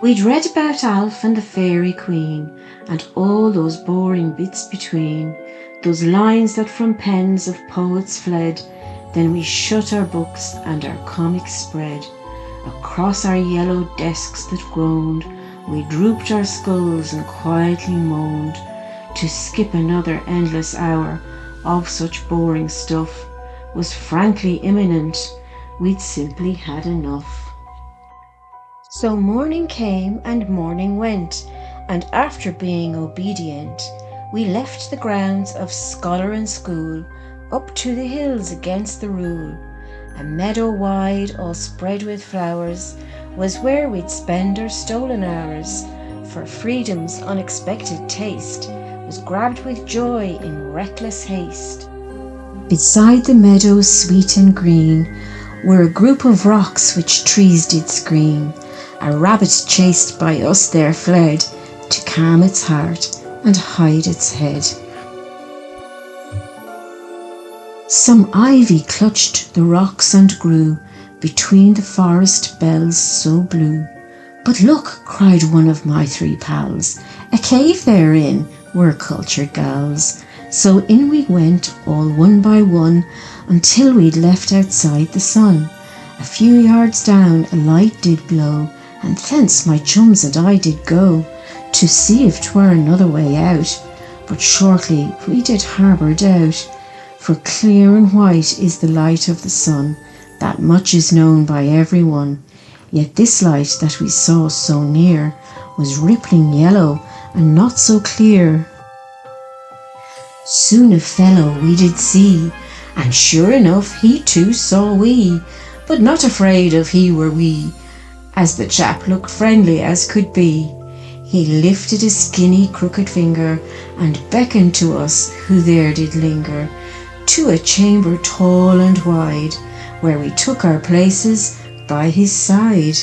We'd read about Alf and the Fairy Queen, and all those boring bits between, those lines that from pens of poets fled. Then we shut our books and our comics spread. Across our yellow desks that groaned, we drooped our skulls and quietly moaned. To skip another endless hour of such boring stuff was frankly imminent. We'd simply had enough. So morning came and morning went, and after being obedient, we left the grounds of scholar and school, up to the hills against the rule. A meadow wide, all spread with flowers, was where we'd spend our stolen hours, for freedom's unexpected taste was grabbed with joy in reckless haste. Beside the meadows sweet and green were a group of rocks which trees did screen. A rabbit chased by us there fled, to calm its heart and hide its head. Some ivy clutched the rocks and grew between the forest bells so blue. But look, cried one of my three pals, a cave therein, we're cultured gals. So in we went, all one by one, until we'd left outside the sun. A few yards down a light did glow, and thence my chums and I did go, to see if 'twere another way out. But shortly we did harbour doubt, for clear and white is the light of the sun, that much is known by every one. Yet this light that we saw so near was rippling yellow and not so clear. Soon a fellow we did see, and sure enough he too saw we, but not afraid of he were we, as the chap looked friendly as could be. He lifted his skinny crooked finger and beckoned to us who there did linger, to a chamber tall and wide, where we took our places by his side.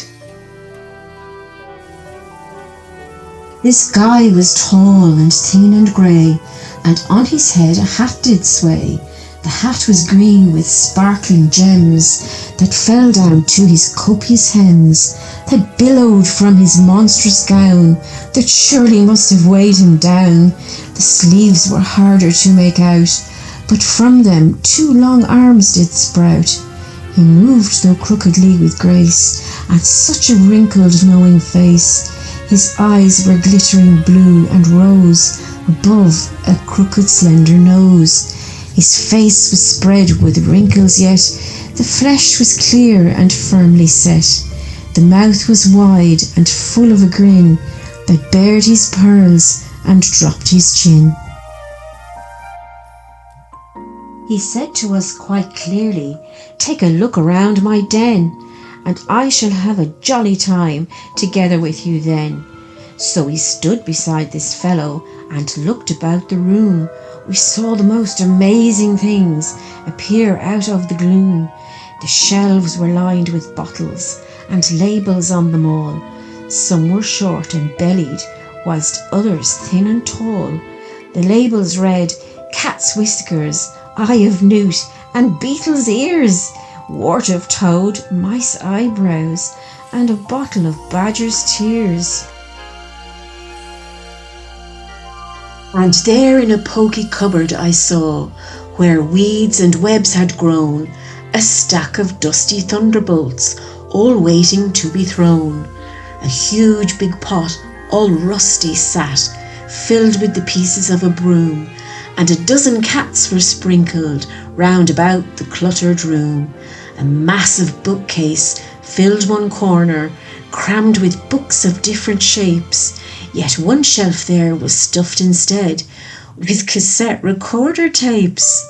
This guy was tall and thin and grey, and on his head a hat did sway. The hat was green with sparkling gems that fell down to his copious hems, that billowed from his monstrous gown, that surely must have weighed him down. The sleeves were harder to make out, but from them two long arms did sprout. He moved though crookedly with grace, and such a wrinkled knowing face. His eyes were glittering blue and rose above a crooked slender nose. His face was spread with wrinkles, yet the flesh was clear and firmly set. The mouth was wide and full of a grin that bared his pearls and dropped his chin. He said to us quite clearly, "Take a look around my den, and I shall have a jolly time together with you then." So we stood beside this fellow and looked about the room. We saw the most amazing things appear out of the gloom. The shelves were lined with bottles and labels on them all. Some were short and bellied, whilst others thin and tall. The labels read, "Cat's whiskers, eye of newt, and beetle's ears, wart of toad, mice eyebrows, and a bottle of badger's tears." And there in a poky cupboard I saw, where weeds and webs had grown, a stack of dusty thunderbolts, all waiting to be thrown. A huge big pot, all rusty, sat, filled with the pieces of a broom, and a dozen cats were sprinkled round about the cluttered room. A massive bookcase filled one corner, crammed with books of different shapes, yet one shelf there was stuffed instead with cassette recorder tapes.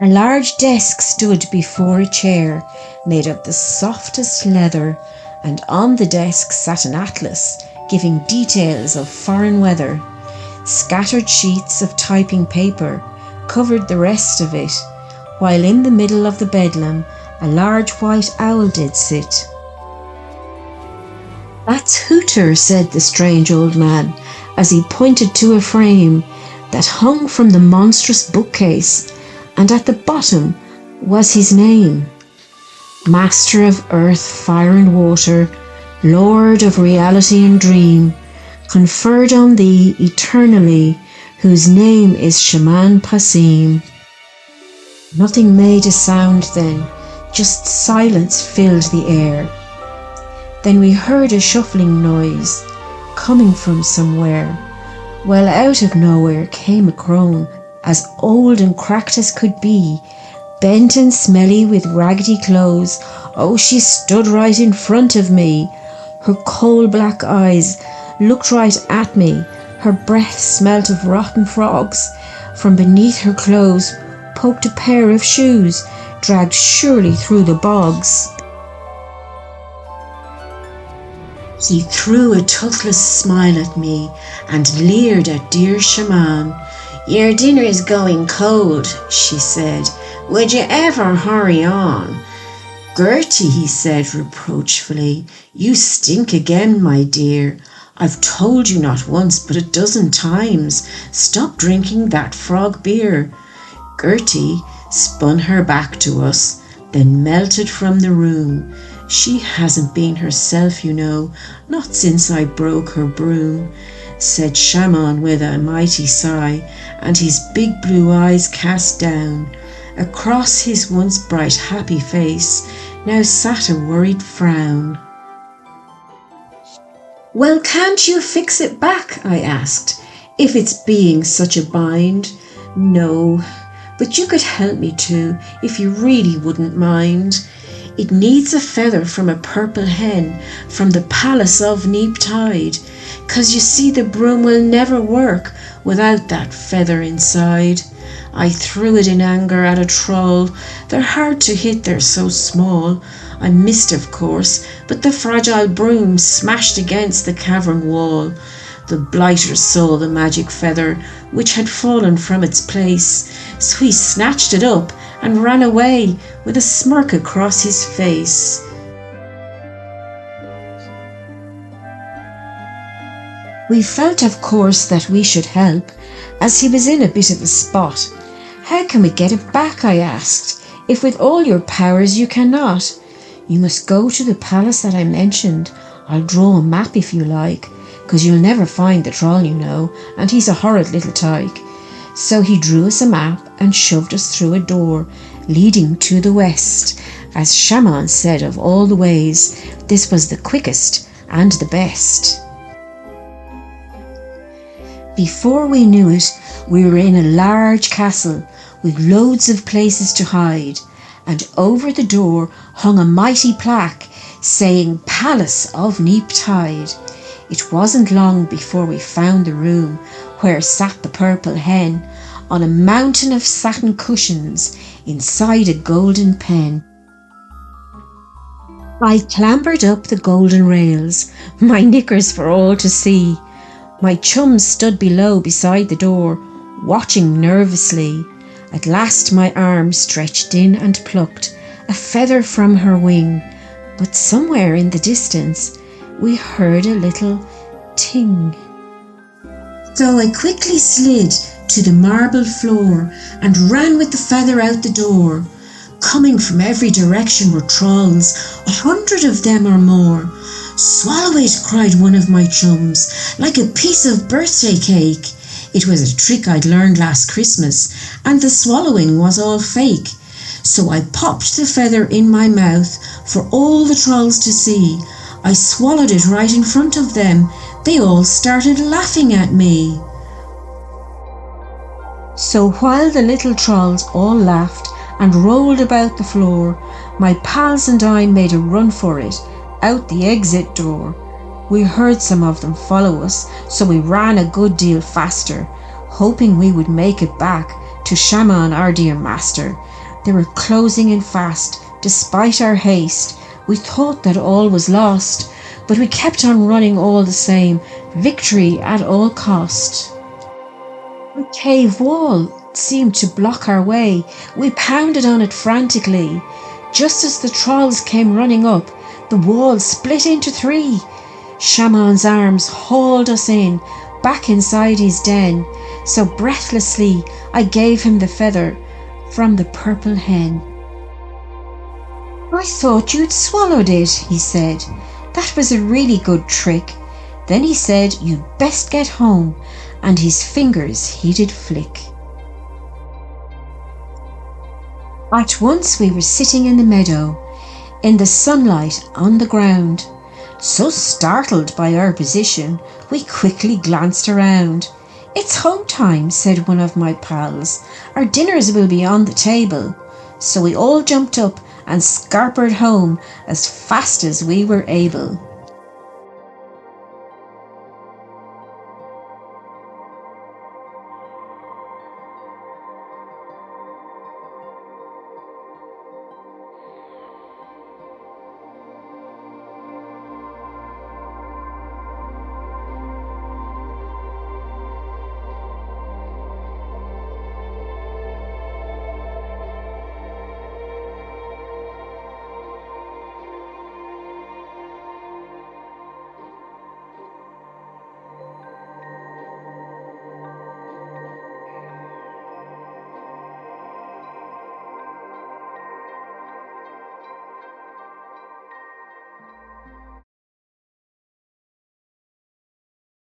A large desk stood before a chair made of the softest leather, and on the desk sat an atlas giving details of foreign weather. Scattered sheets of typing paper covered the rest of it, while in the middle of the bedlam a large white owl did sit. "That's Hooter," said the strange old man, as he pointed to a frame that hung from the monstrous bookcase, and at the bottom was his name. Master of earth, fire and water, Lord of reality and dream, conferred on thee eternally, whose name is Shaman Pasim. Nothing made a sound then, just silence filled the air. Then we heard a shuffling noise, coming from somewhere. Well, out of nowhere came a crone, as old and cracked as could be, bent and smelly with raggedy clothes. Oh, she stood right in front of me. Her coal-black eyes looked right at me. Her breath smelt of rotten frogs. From beneath her clothes poked a pair of shoes, dragged surely through the bogs. He threw a toothless smile at me and leered at dear Shaman. "Your dinner is going cold," she said. "Would you ever hurry on?" "Gertie," he said reproachfully, "you stink again, my dear. I've told you not once but a dozen times, stop drinking that frog beer." Gertie spun her back to us, then melted from the room. "She hasn't been herself, you know, not since I broke her broom," said Shaman with a mighty sigh, and his big blue eyes cast down. Across his once bright happy face now sat a worried frown. "Well, can't you fix it back?" I asked, "if it's being such a bind." "No, but you could help me to, if you really wouldn't mind. It needs a feather from a purple hen from the palace of Neep Tide, 'cause you see the broom will never work without that feather inside." I threw it in anger at a troll. They're hard to hit, they're so small. I missed, of course, but the fragile broom smashed against the cavern wall. The blighter saw the magic feather, which had fallen from its place, so he snatched it up and ran away with a smirk across his face. We felt, of course, that we should help, as he was in a bit of a spot. "How can we get it back?" I asked, "if with all your powers you cannot?" "You must go to the palace that I mentioned. I'll draw a map if you like, 'cause you'll never find the troll, you know, and he's a horrid little tyke." So he drew us a map and shoved us through a door leading to the west. As Shaman said, of all the ways, this was the quickest and the best. Before we knew it, we were in a large castle with loads of places to hide, and over the door hung a mighty plaque saying Palace of Neep Tide. It wasn't long before we found the room where sat the purple hen on a mountain of satin cushions inside a golden pen. I clambered up the golden rails, my knickers for all to see. My chums stood below beside the door, watching nervously. At last my arm stretched in and plucked a feather from her wing, but somewhere in the distance we heard a little ting. So I quickly slid to the marble floor and ran with the feather out the door. Coming from every direction were trolls, 100 of them or more. "Swallow it," cried one of my chums, "like a piece of birthday cake." It was a trick I'd learned last Christmas, and the swallowing was all fake. So I popped the feather in my mouth for all the trolls to see. I swallowed it right in front of them. They all started laughing at me. So while the little trolls all laughed and rolled about the floor, my pals and I made a run for it, out the exit door. We heard some of them follow us, so we ran a good deal faster, hoping we would make it back to Shaman, our dear master. They were closing in fast, despite our haste. We thought that all was lost, but we kept on running all the same, victory at all cost. A cave wall seemed to block our way. We pounded on it frantically. Just as the trolls came running up, the wall split into 3. Shaman's arms hauled us in, back inside his den. So breathlessly I gave him the feather from the purple hen. "I thought you'd swallowed it," he said. that was a really good trick. Then he said, you'd best get home, and his fingers he did flick. At once we were sitting in the meadow, in the sunlight on the ground. So startled by our position, we quickly glanced around. It's home time, said one of my pals. Our dinners will be on the table. So we all jumped up and scarpered home as fast as we were able.